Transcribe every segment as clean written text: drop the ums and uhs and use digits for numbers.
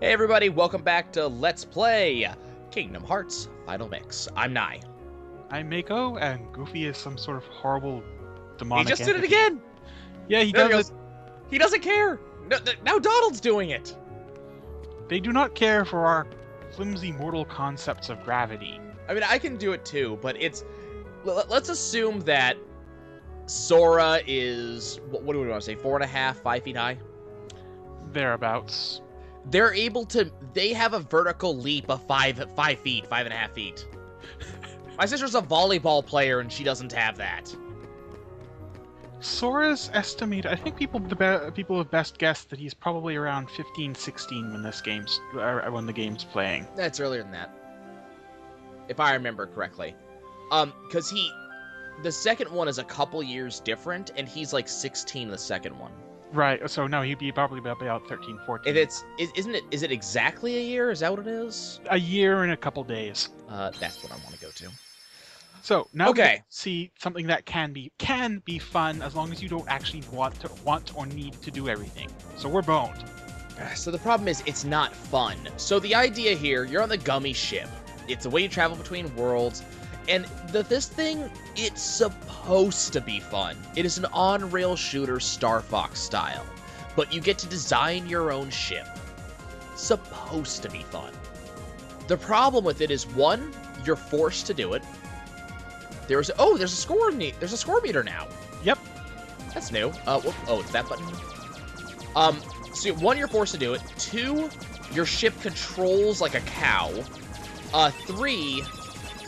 Hey everybody, welcome back to Let's Play Kingdom Hearts Final Mix. I'm Nai. I'm Mako, and Goofy is some sort of horrible demonic He just did it entity. again! Yeah, he There does it. He doesn't care! Now Donald's doing it! They do not care for our flimsy mortal concepts of gravity. I mean, I can do it too, but it's... Let's assume that Sora is... What do we want to say? 4.5, 5 feet high? Thereabouts. They're able to... They have a vertical leap of 5 feet, 5.5 feet. My sister's a volleyball player, and she doesn't have that. Sora's estimated. I think people have best guessed that he's probably around 15, 16 when when the game's playing. That's earlier than that, if I remember correctly. Because the second one is a couple years different, and he's like 16 the second one. Right. So no, he'd be probably about 13, 14. Is it exactly a year? Is that what it is? A year and a couple days. That's what I want to go to. So now Okay. we see something that can be fun as long as you don't actually want or need to do everything. So we're boned. So the problem is it's not fun. So the idea here, you're on the Gummy ship. It's a way you travel between worlds. And this thing, it's supposed to be fun. It is an on-rail shooter Star Fox style. But you get to design your own ship. Supposed to be fun. The problem with it is, one, you're forced to do it. There's a score meter now. Yep. That's new. It's that button. So one, you're forced to do it. Two, your ship controls like a cow. Three,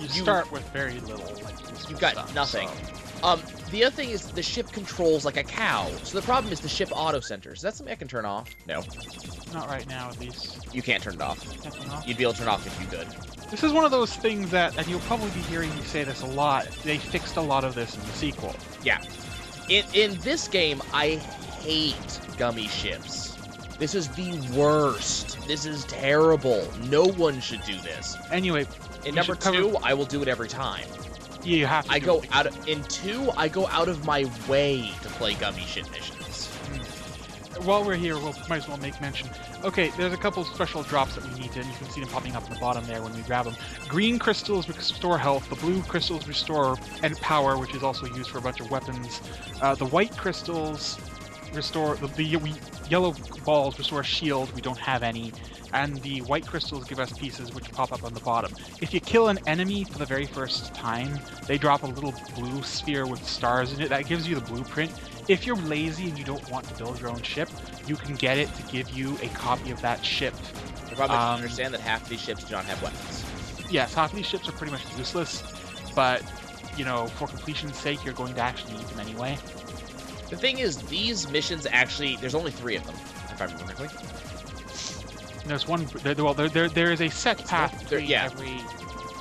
You start with very little. You've got stuff, nothing. So. The other thing is the ship controls like a cow. So the problem is the ship auto centers. Is that something I can turn off? No. Not right now, at least. You can't turn it off. Can't turn off. You'd be able to turn it off if you could. This is one of those things that, and you'll probably be hearing me say this a lot, they fixed a lot of this in the sequel. Yeah. In this game, I hate gummy ships. This is the worst. This is terrible. No one should do this. Anyway, In number two, I will do it every time. you have to. In two, I go out of my way to play gummy ship missions. While we're here, we'll might as well make mention. Okay, there's a couple special drops that we need to, and you can see them popping up in the bottom there when we grab them. Green crystals restore health, the blue crystals restore and power, which is also used for a bunch of weapons. The white crystals restore, the yellow balls restore shield, we don't have any, and the white crystals give us pieces which pop up on the bottom. If you kill an enemy for the very first time, they drop a little blue sphere with stars in it. That gives you the blueprint. If you're lazy and you don't want to build your own ship, you can get it to give you a copy of that ship. You probably should understand that half of these ships do not have weapons. Yes, half of these ships are pretty much useless, but, you know, for completion's sake, you're going to actually need them anyway. The thing is, these missions actually, there's only 3 of them, if I remember correctly. There's one, there is a set path between every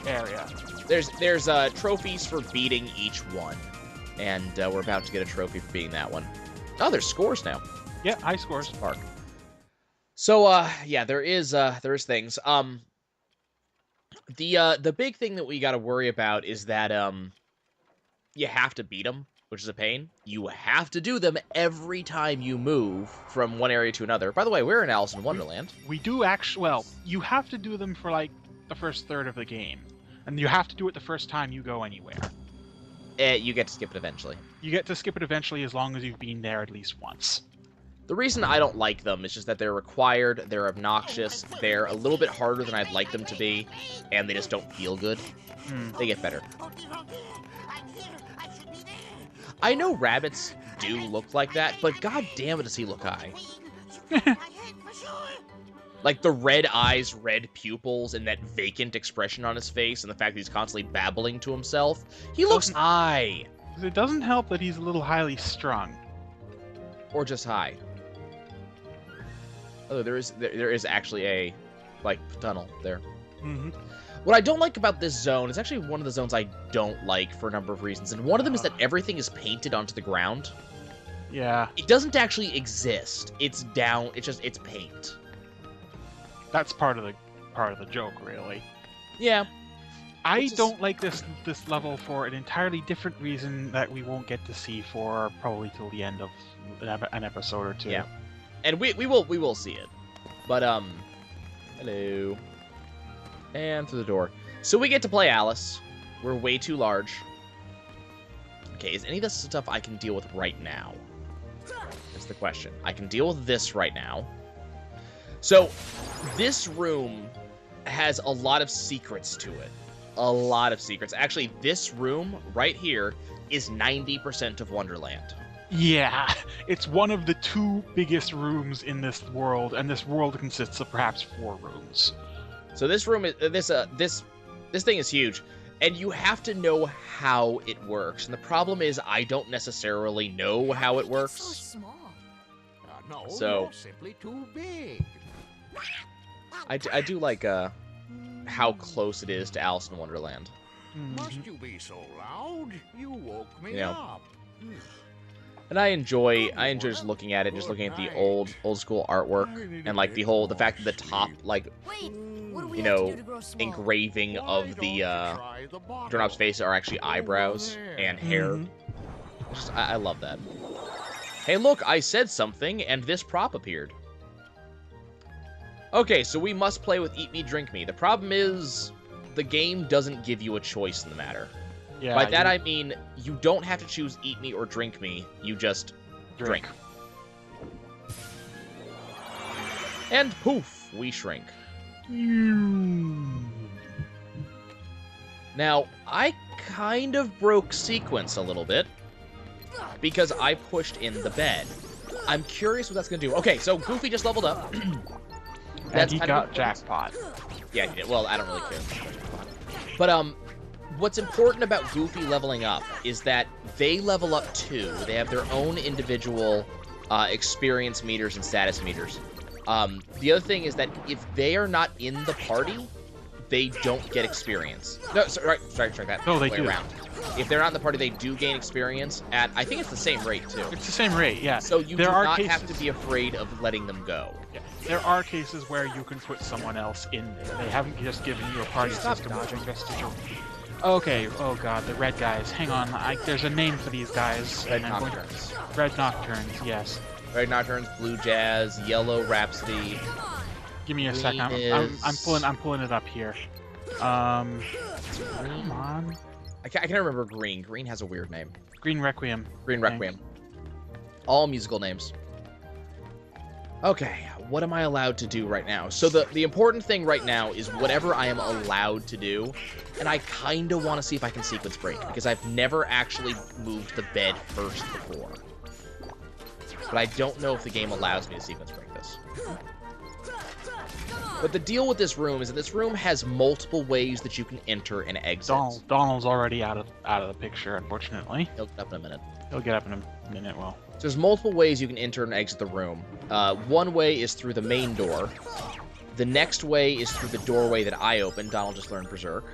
area. There's trophies for beating each one, and we're about to get a trophy for beating that one. Oh, there's scores now. Yeah, high scores. Park. So, yeah, there is things. The big thing that we got to worry about is that you have to beat them, which is a pain. You have to do them every time you move from one area to another. By the way, we're in Alice in Wonderland. We do actually, well, you have to do them for, like, the first third of the game. And you have to do it the first time you go anywhere. You get to skip it eventually. You get to skip it eventually as long as you've been there at least once. The reason I don't like them is just that they're required, they're obnoxious, they're a little bit harder than I'd like them to be, and they just don't feel good. They get better. I know rabbits do look like that, but god damn it does he look high. Like the red eyes, red pupils, and that vacant expression on his face, and the fact that he's constantly babbling to himself. He looks high. It doesn't help that he's a little highly strung. Or just high. Oh, there is actually a, like, tunnel there. Mm-hmm. What I don't like about this zone is actually one of the zones I don't like for a number of reasons, and one of them is that everything is painted onto the ground. Yeah. It doesn't actually exist. It's down. It's paint. That's part of the joke, really. Yeah. I don't like this level for an entirely different reason that we won't get to see for probably till the end of an episode or two. Yeah. And we will see it. But Hello. And through the door. So we get to play Alice. We're way too large. Okay, is any of this stuff I can deal with right now? That's the question. I can deal with this right now. So, this room has a lot of secrets to it. A lot of secrets. Actually, this room right here is 90% of Wonderland. Yeah, it's one of the 2 biggest rooms in this world, and this world consists of perhaps 4 rooms. So this room is this thing is huge, and you have to know how it works. And the problem is, I don't necessarily know how it works. So small. No, So- you're simply too big. I do like how close it is to Alice in Wonderland. Must you be so loud? You woke me Yeah. up. And I enjoy just looking at it, just looking at the old school artwork, and like the fact that the top, like, Wait, what do we you have to know, do to grow small? engraving Why of don't the you try the bottle? doorknob's face are actually eyebrows and hair. Mhm. I love that. Hey, look, I said something, and this prop appeared. Okay, so we must play with Eat Me, Drink Me. The problem is, the game doesn't give you a choice in the matter. Yeah, By that I mean, you don't have to choose Eat Me or Drink Me, you just drink. And poof, we shrink. Now, I kind of broke sequence a little bit, because I pushed in the bed. I'm curious what that's going to do. Okay, so Goofy just leveled up. And he kind got of jackpot. Yeah, he did. Well, I don't really care. But, what's important about Goofy leveling up is that they level up too. They have their own individual experience meters and status meters. The other thing is that if they are not in the party, they don't get experience. No, sorry, that No, they way do. around. If they're not in the party, they do gain experience at, I think it's the same rate too. It's the same rate, yeah. So you there do are not cases, have to be afraid of letting them go. Yeah, there are cases where you can put someone else in there. They haven't just given you a party Stop system with dodging. investiture. Okay, oh god, the red guys. Hang on, there's a name for these guys. Red and I'm going Nocturnes. Red Nocturnes, yes. Red Nocturnes, Blue Jazz, Yellow Rhapsody. Give me a Green second. I'm pulling it up here. Come on. I can't remember Green. Green has a weird name. Green Requiem. Green Requiem. All musical names. Okay, what am I allowed to do right now? So the important thing right now is whatever I am allowed to do, and I kind of want to see if I can sequence break, because I've never actually moved the bed first before. But I don't know if the game allows me to sequence break this. But the deal with this room is that this room has multiple ways that you can enter and exit. Donald's already out of the picture, unfortunately. He'll get up in a minute. He'll get up in a minute, well. So there's multiple ways you can enter and exit the room. One way is through the main door. The next way is through the doorway that I opened. Donald just learned Berserk.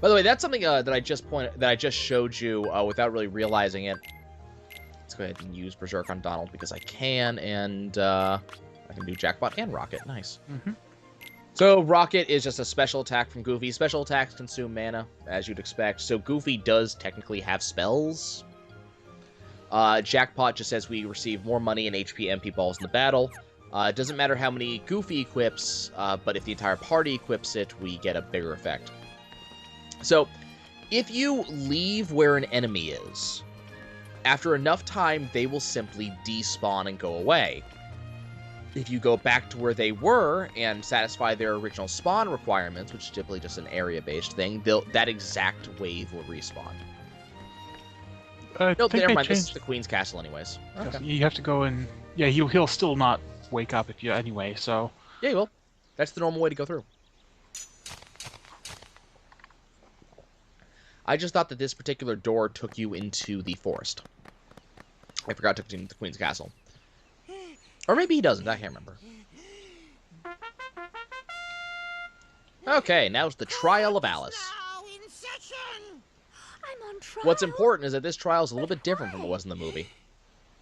By the way, that's something that I just showed you without really realizing it. Let's go ahead and use Berserk on Donald because I can, and I can do Jackpot and Rocket. Nice. Mm-hmm. So Rocket is just a special attack from Goofy. Special attacks consume mana, as you'd expect. So Goofy does technically have spells. Jackpot just says we receive more money and HP MP balls in the battle. It doesn't matter how many Goofy equips, but if the entire party equips it, we get a bigger effect. So, if you leave where an enemy is, after enough time, they will simply despawn and go away. If you go back to where they were and satisfy their original spawn requirements, which is typically just an area-based thing, that exact wave will respawn. No, never mind. This is the Queen's Castle anyways. Okay. You have to go and... Yeah, he'll still not wake up if you... Anyway, so... Yeah, he will. That's the normal way to go through. I just thought that this particular door took you into the forest. I forgot to take you into the Queen's Castle. Or maybe he doesn't. I can't remember. Okay, now's the trial of Alice. Now in session. I'm on trial. What's important is that this trial is a little bit different from what was in the movie.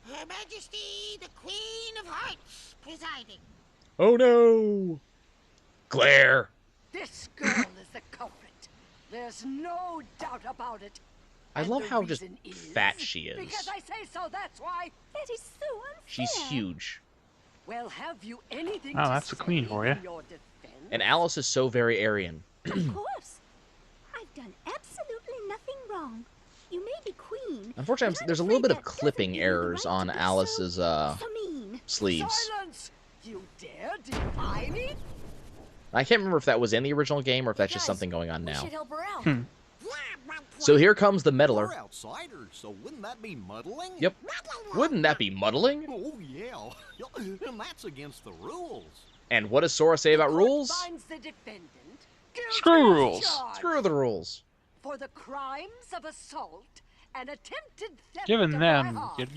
Her Majesty, the Queen of Hearts, presiding. Oh no! Claire! This girl is the culprit. There's no doubt about it. I And love the how just reason is fat she is. Because I say so, that's why. That is so unfair. She's huge. Well, have you anything Oh, to that's the queen say for you. in your defense? And Alice is so very Aryan. Of course. I've done absolutely nothing wrong. You may be queen. Unfortunately, but I'm there's a little afraid bit of that doesn't clipping give you the errors right on to be Alice's so mean. sleeves. Silence! You dare defy me? I can't remember if that was in the original game or if that's just Guys, something going on We now. should help her out. So here comes the meddler. We're outsiders, so wouldn't that be muddling? Yep. Wouldn't that be muddling? Oh, yeah. And that's against the rules. And what does Sora say about Court rules? finds the defendant guilty Screw as rules. charged Screw the rules. for the crimes of assault and attempted theft Given of them, my heart.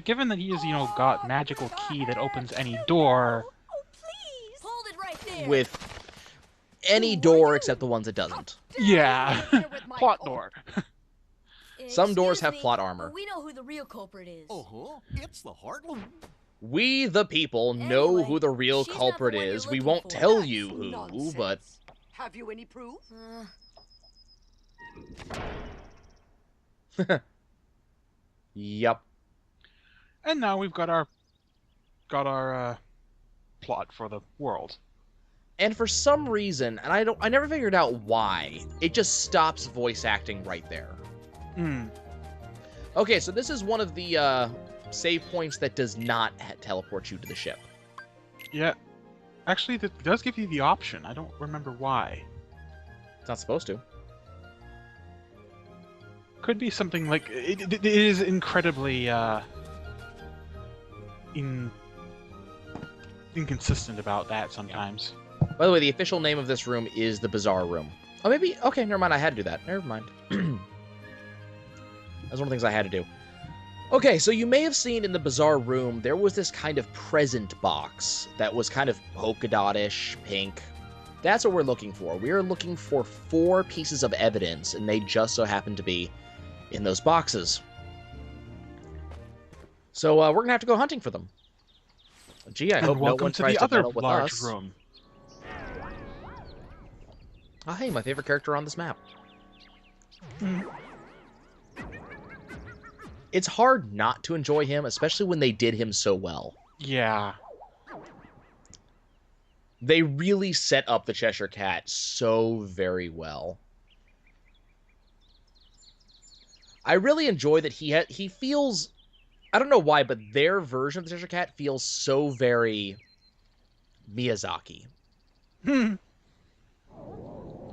given that he's got magical key that opens any door. Oh, please. Hold it right there. With any door except the ones it doesn't. Yeah, Here with my plot coat. door. Some doors Excuse have me, plot armor. but we know who the real culprit is. Uh-huh. It's the Heartland. We, the people, know Anyway, who the real she's not the culprit one you're is. We looking won't for. tell That's you who, nonsense. but... Have you any proof? Yup. And now we've got our plot for the world. And for some reason, and I never figured out why, it just stops voice acting right there. Hmm. Okay, so this is one of the save points that does not teleport you to the ship. Yeah. Actually, that does give you the option. I don't remember why. It's not supposed to. Could be something like it is incredibly inconsistent about that sometimes. By the way, the official name of this room is the Bizarre Room. Oh, maybe... Okay, never mind. I had to do that. Never mind. That's one of the things I had to do. Okay, so you may have seen in the Bizarre Room, there was this kind of present box that was kind of polka dot-ish, pink. That's what we're looking for. We are looking for 4 pieces of evidence, and they just so happen to be in those boxes. So we're going to have to go hunting for them. Gee, I hope no welcome one to tries the to other meddle with large us. room. Oh, hey, my favorite character on this map. It's hard not to enjoy him, especially when they did him so well. Yeah. They really set up the Cheshire Cat so very well. I really enjoy that he feels... I don't know why, but their version of the Cheshire Cat feels so very Miyazaki.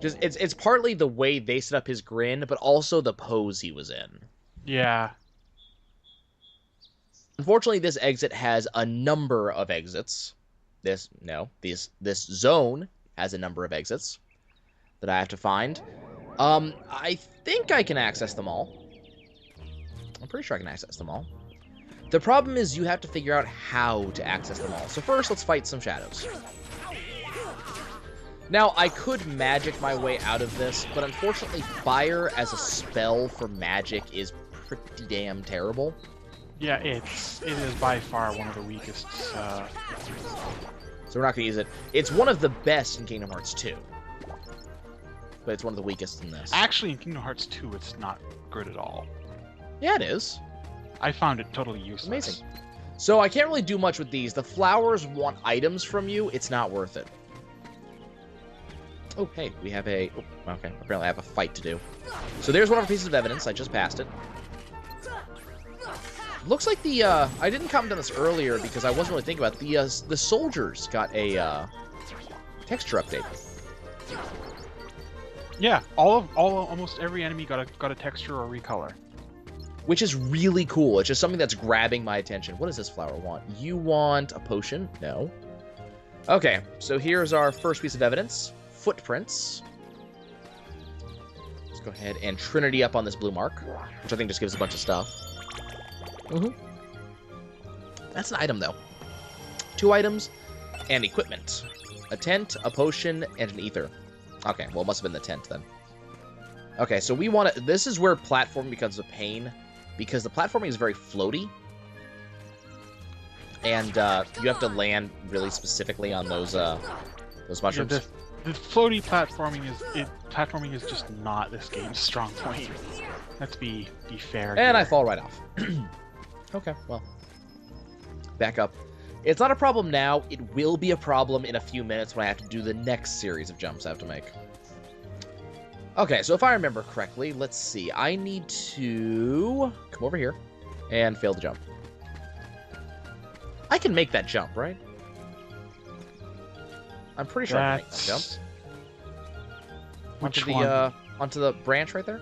Just it's partly the way they set up his grin, but also the pose he was in. Yeah. Unfortunately, this exit has a number of exits. This zone has a number of exits that I have to find. I think I can access them all. I'm pretty sure I can access them all. The problem is you have to figure out how to access them all. So first, let's fight some shadows. Now, I could magic my way out of this, but unfortunately, fire as a spell for magic is pretty damn terrible. Yeah, it is by far one of the weakest. So we're not going to use it. It's one of the best in Kingdom Hearts 2. But it's one of the weakest in this. Actually, in Kingdom Hearts 2, it's not good at all. Yeah, it is. I found it totally useless. Amazing. So I can't really do much with these. The flowers want items from you. It's not worth it. Oh, hey, we have a... Oh, okay, apparently I have a fight to do. So there's one of our pieces of evidence. I just passed it. Looks like the... I didn't comment on this earlier because I wasn't really thinking about it. The soldiers got a texture update. Yeah, almost every enemy got a texture or recolor. Which is really cool. It's just something that's grabbing my attention. What does this flower want? You want a potion? No. Okay, so here's our first piece of evidence. Footprints. Let's go ahead and Trinity up on this blue mark, which I think just gives a bunch of stuff. That's an item, though. 2 items and equipment. A tent, a potion, and an ether. Okay, well, it must have been the tent, then. Okay, so we want to... This is where platforming becomes a pain, because the platforming is very floaty. And you have to land really specifically on those mushrooms. Yeah, the floaty platforming is just not this game's strong point. Let's be fair. And here. I fall right off. Okay, well. Back up. It's not a problem now. It will be a problem in a few minutes when I have to do the next series of jumps I have to make. Okay, so if I remember correctly, let's see. I need to come over here and fail the jump. I can make that jump, right? I'm pretty sure I can make that jump. Which Onto one? the, onto the branch right there?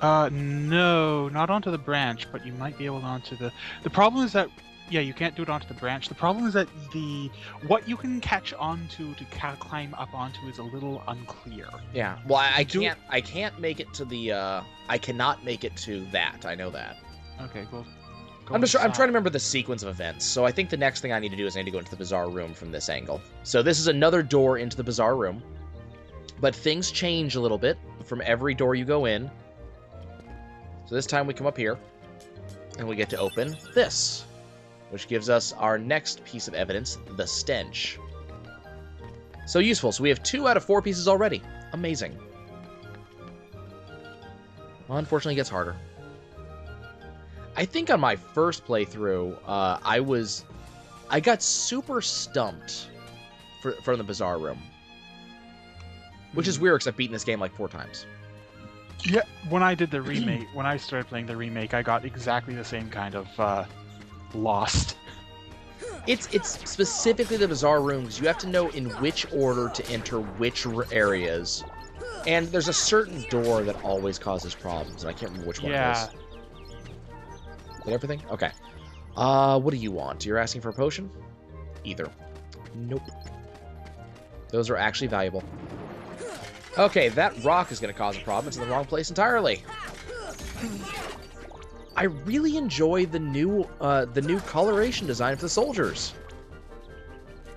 No, not onto the branch, but you might be able to onto the... The problem is that, yeah, you can't do it onto the branch. The problem is that what you can catch onto to climb up onto is a little unclear. Yeah, well, I can't make it to the, I cannot make it to that. I know that. Okay, well... I'm trying to remember the sequence of events, so I think the next thing I need to do is I need to go into the bizarre room from this angle. So this is another door into the bizarre room, but things change a little bit from every door you go in. So this time we come up here, and we get to open this, which gives us our next piece of evidence, the stench. So useful. So we have 2 out of 4 pieces already. Amazing. Well, unfortunately, it gets harder. I think on my first playthrough, I got super stumped from the bizarre room, which is weird because I've beaten this game like 4 times. Yeah, when I did the remake, when I started playing the remake, I got exactly the same kind of lost. It's specifically the bizarre rooms. You have to know in which order to enter which areas, and there's a certain door that always causes problems, and I can't remember which one it is. Is that everything? Okay. What do you want? You're asking for a potion? Either. Nope. Those are actually valuable. Okay, that rock is going to cause a problem. It's in the wrong place entirely. I really enjoy the new coloration design for the soldiers.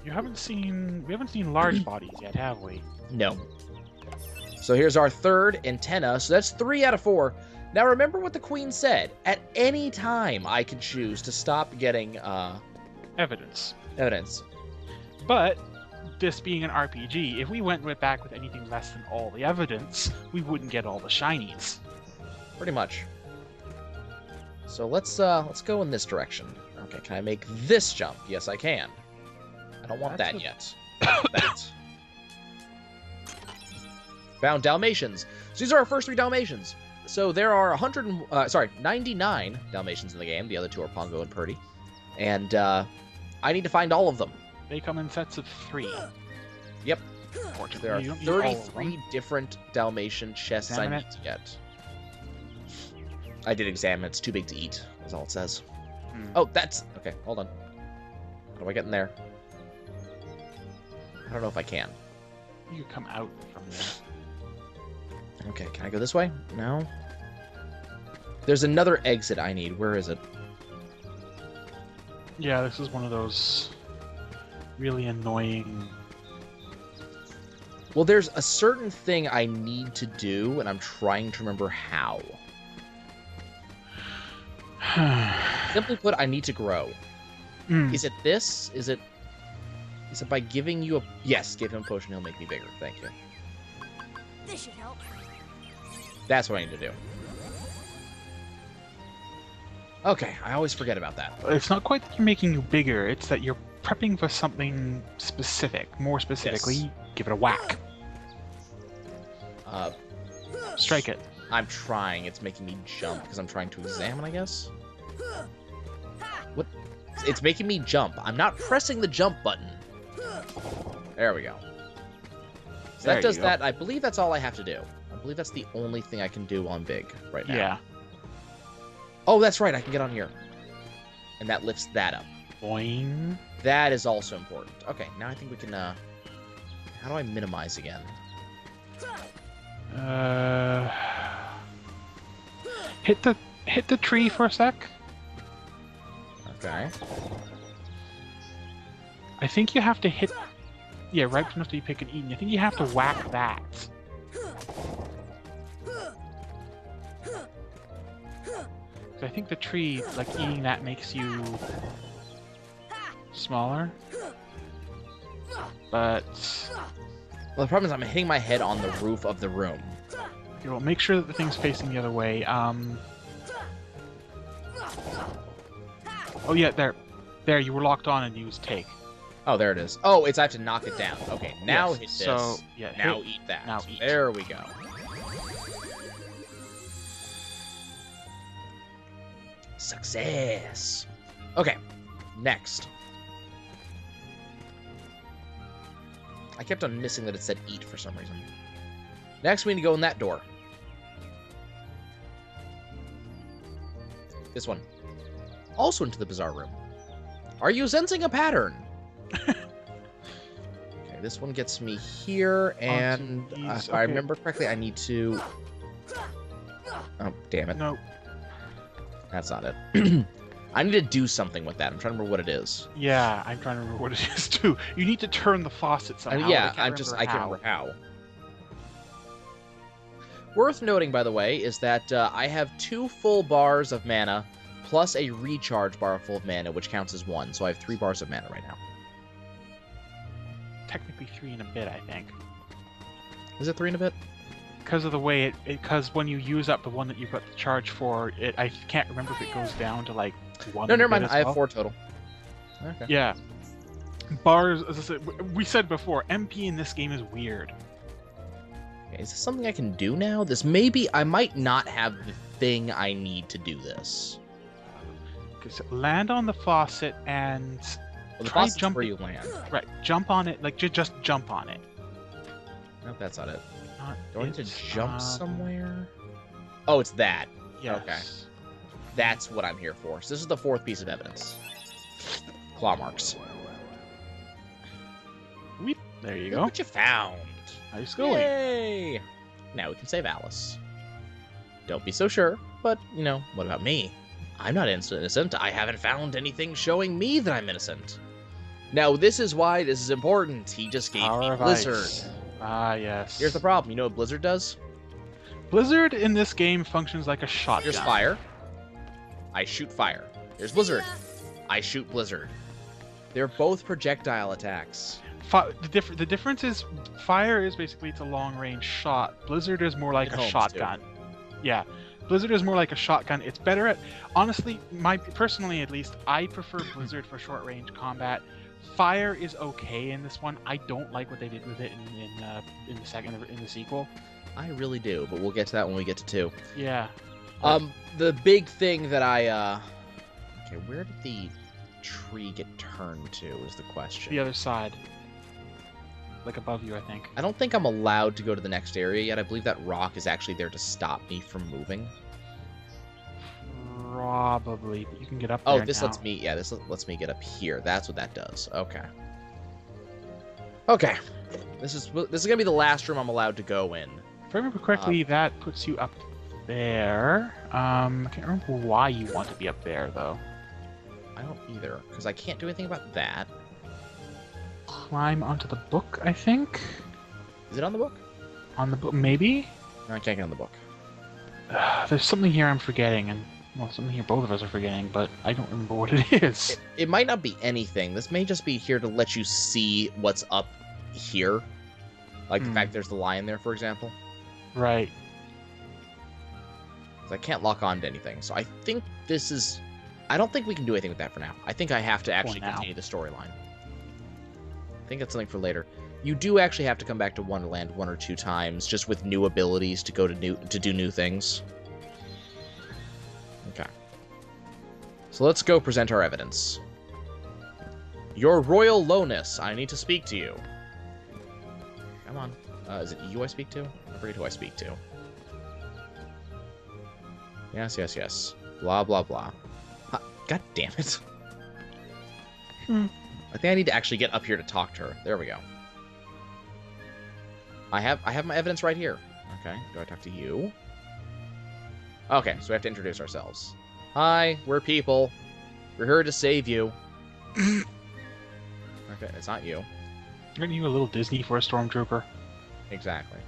We haven't seen large bodies yet, have we? No. So here's our third antenna. So that's 3 out of 4. Now remember what the Queen said. At any time, I can choose to stop getting Evidence. But this being an RPG, if we went back with anything less than all the evidence, we wouldn't get all the shinies. Pretty much. So let's go in this direction. Okay, can I make this jump? Yes, I can. I don't want that yet. That. Found Dalmatians. So these are our first 3 Dalmatians. So there are 99 Dalmatians in the game. The other 2 are Pongo and Purdy. And I need to find all of them. They come in sets of 3. Yep. Fortunately, There are you don't need all of 33 them. different Dalmatian chests I need to get. I did examine. It's too big to eat, is all it says. Oh, that's... Okay, hold on. How do I get in there? I don't know if I can. You can come out from there. Okay, can I go this way? No. There's another exit I need. Where is it? Yeah, this is one of those really annoying... Well, there's a certain thing I need to do, and I'm trying to remember how. Simply put, I need to grow. Is it this? Is it by giving you a... Yes, give him a potion, he'll make me bigger. Thank you. This should help. That's what I need to do. Okay, I always forget about that. It's not quite that you're making you bigger, it's that you're prepping for something specific. More specifically, Yes. give it a whack. Strike it. I'm trying. It's making me jump because I'm trying to examine, I guess. What? It's making me jump. I'm not pressing the jump button. There we go. So There that does you go. that. I believe that's all I have to do. I believe that's the only thing I can do on big right now. Yeah. Oh, that's right. I can get on here. And that lifts that up. Boing. That is also important. Okay, now I think we can, how do I minimize again? Hit the tree for a sec. Okay. I think you have to hit... Yeah, ripe enough to be pick and eaten. I think you have to whack that. I think the tree, like, eating that makes you smaller. But... Well, the problem is I'm hitting my head on the roof of the room. Okay, well, make sure that the thing's facing the other way. Oh, yeah, there. There, you were locked on and used take. Oh, there it is. Oh, it's I have to knock it down. Okay, now Yes, hit this. so, yeah, now hit, eat that. now eat. There we go. Success. Okay, next. I kept on missing that it said eat for some reason. Next, we need to go in that door. This one. Also into the bizarre room. Are you sensing a pattern? Okay, this one gets me here, and if I remember correctly, I need to... Oh, damn it. No. That's not it. I need to do something with that. I'm trying to remember what it is. Yeah, I'm trying to remember what it is too. You need to turn the faucet somehow. Yeah, I can't remember how. Worth noting, by the way, is that I have 2 full bars of mana plus a recharge bar full of mana, which counts as 1. So I have 3 bars of mana right now. Technically 3 and a bit, I think. Is it 3 and a bit? Because of the way because when you use up the one that you've got the charge for, I can't remember if it goes down to like 1. No, never mind. I have well. 4 total. Okay. Yeah. Bars, as I said, we said before, MP in this game is weird. Okay, is this something I can do now? I might not have the thing I need to do this. Because land on the faucet and Well, the try faucet's jumping. where you land. Right, jump on it, like just jump on it. Nope, that's not it. Not Do I need to it, jump somewhere? Oh, it's that. Yes. Okay. That's what I'm here for. So this is the 4th piece of evidence. Claw marks. Weep. There you Look go. what you found. Nice going. Yay! Now we can save Alice. Don't be so sure, but, what about me? I'm not innocent. I haven't found anything showing me that I'm innocent. Now, this is why this is important. He just gave Power me of Blizzard. Ice. Ah, yes. Here's the problem. You know what Blizzard does? Blizzard in this game functions like a shotgun. Here's fire. I shoot fire. There's Blizzard. I shoot Blizzard. They're both projectile attacks. The difference is, fire is basically it's a long-range shot. Blizzard is more like It a homes, shotgun. too. Yeah, Blizzard is more like a shotgun. It's better at, honestly, personally at least, I prefer Blizzard for short-range combat. Fire is okay in this one. I don't like what they did with it in the sequel. I really do, but we'll get to that when we get to 2. Yeah. The big thing that okay, where did the tree get turned to is the question. The other side. Like above you, I think. I don't think I'm allowed to go to the next area yet. I believe that rock is actually there to stop me from moving. Probably, but you can get up there. Oh, this now. lets me. Yeah, this lets me get up here. That's what that does. Okay. Okay. This is gonna be the last room I'm allowed to go in. If I remember correctly, that puts you up there. I can't remember why you want to be up there though. I don't either, because I can't do anything about that. Climb onto the book, I think. Is it on the book? On the book, maybe. No, I can't get on the book. There's something here I'm forgetting, and well, something here both of us are forgetting, but I don't remember what it is. It might not be anything. This may just be here to let you see what's up here. Like the fact there's the lion there, for example. Right. 'Cause I can't lock on to anything. So I think this is... I don't think we can do anything with that for now. I think I have to actually continue the storyline. I think that's something for later. You do actually have to come back to Wonderland 1 or 2 times, just with new abilities to go to do new things. Okay. So let's go present our evidence. Your Royal Lowness, I need to speak to you. Come on. Is it you I speak to? I forget who I speak to. Yes, yes, yes. Blah, blah, blah. God damn it. I think I need to actually get up here to talk to her. There we go. I have my evidence right here. Okay, do I talk to you? Okay, so we have to introduce ourselves. Hi, we're people. We're here to save you. Okay, it's not you. Aren't you a little Disney for a stormtrooper? Exactly.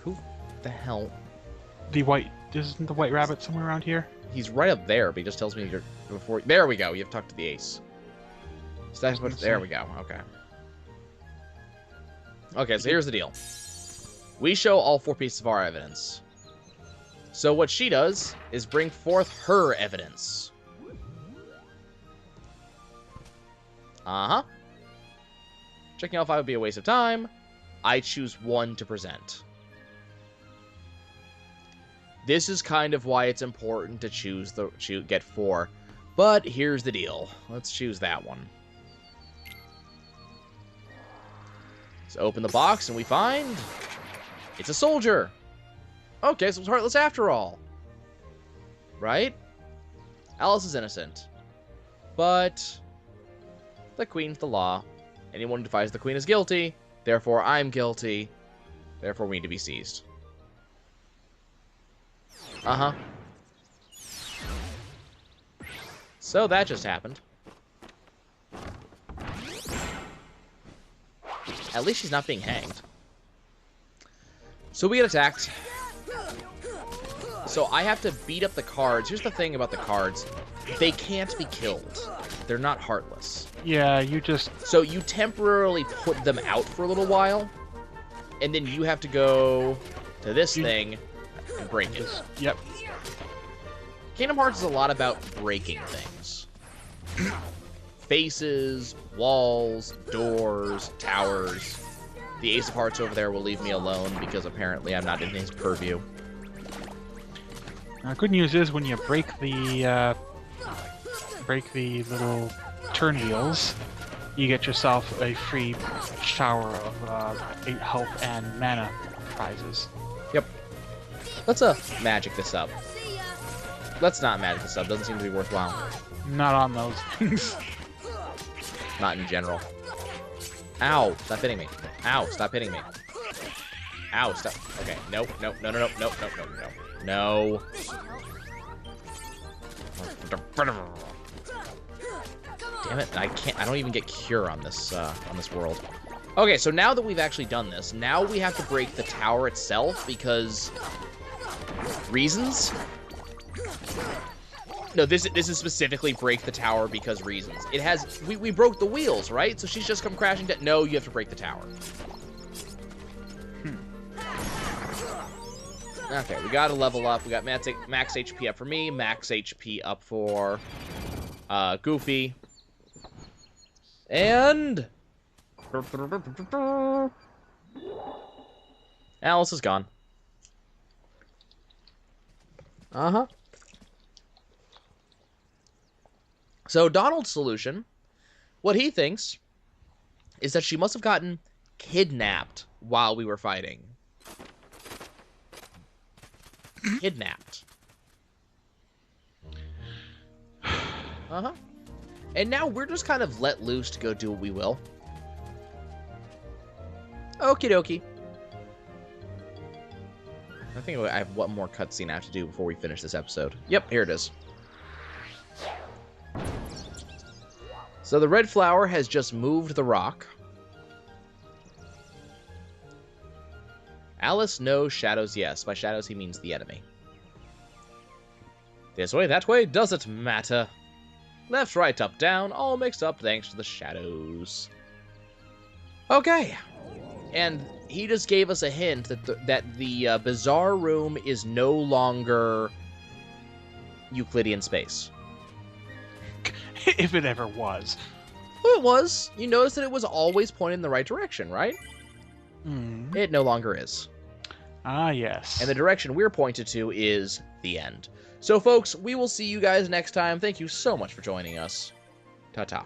Who the hell? Isn't the white rabbit somewhere around here? He's right up there, but he just tells me you're before. There we go. You have to talk to the ace. So that's what. There we go. Okay. Okay. So here's the deal. We show all 4 pieces of our evidence. So what she does is bring forth her evidence. Uh-huh. Checking out 5 would be a waste of time. I choose 1 to present. This is kind of why it's important to get 4. But here's the deal. Let's choose that one. Let's open the box and we find it's a soldier. Okay, so it's heartless after all. Right? Alice is innocent. But the Queen's the law. Anyone who defies the Queen is guilty. Therefore, I'm guilty. Therefore, we need to be seized. Uh-huh. So that just happened. At least she's not being hanged. So we get attacked. So I have to beat up the cards. Here's the thing about the cards. They can't be killed. They're not heartless. Yeah, you just... So you temporarily put them out for a little while, and then you have to go to this thing and break it. Yep. Kingdom Hearts is a lot about breaking things. Faces, walls, doors, towers. The Ace of Hearts over there will leave me alone because apparently I'm not in his purview. Good news is when you break the little turn wheels, you get yourself a free shower of 8 health and mana prizes. Yep. Let's magic this up. Let's not magic this up. Doesn't seem to be worthwhile. Not on those things. Not in general. Ow! Stop hitting me. Ow! Stop hitting me. Ow! Stop. Okay. Nope. Nope. No. No. No. No. No. No. No. No. Damn it! I can't. I don't even get cure on this world. Okay. So now that we've actually done this, now we have to break the tower itself because reasons. No, this is specifically break the tower because reasons. It has... We broke the wheels, right? So she's just come crashing down. No, you have to break the tower. Okay, we gotta level up. We got max HP up for me, max HP up for Goofy. And... Alice is gone. Uh-huh. So Donald's solution, what he thinks, is that she must have gotten kidnapped while we were fighting. Kidnapped. Uh-huh. And now we're just kind of let loose to go do what we will. Okie dokie. I think I have one more cutscene I have to do before we finish this episode. Yep, here it is. So the red flower has just moved the rock. Alice, no. Shadows, yes. By shadows, he means the enemy. This way, that way, doesn't matter. Left, right, up, down, all mixed up thanks to the shadows. Okay. And he just gave us a hint that the bizarre room is no longer Euclidean space. If it ever was. Well, it was. You noticed that it was always pointed in the right direction, right? Mm. It no longer is. Ah, yes. And the direction we're pointed to is the end. So, folks, we will see you guys next time. Thank you so much for joining us. Ta-ta.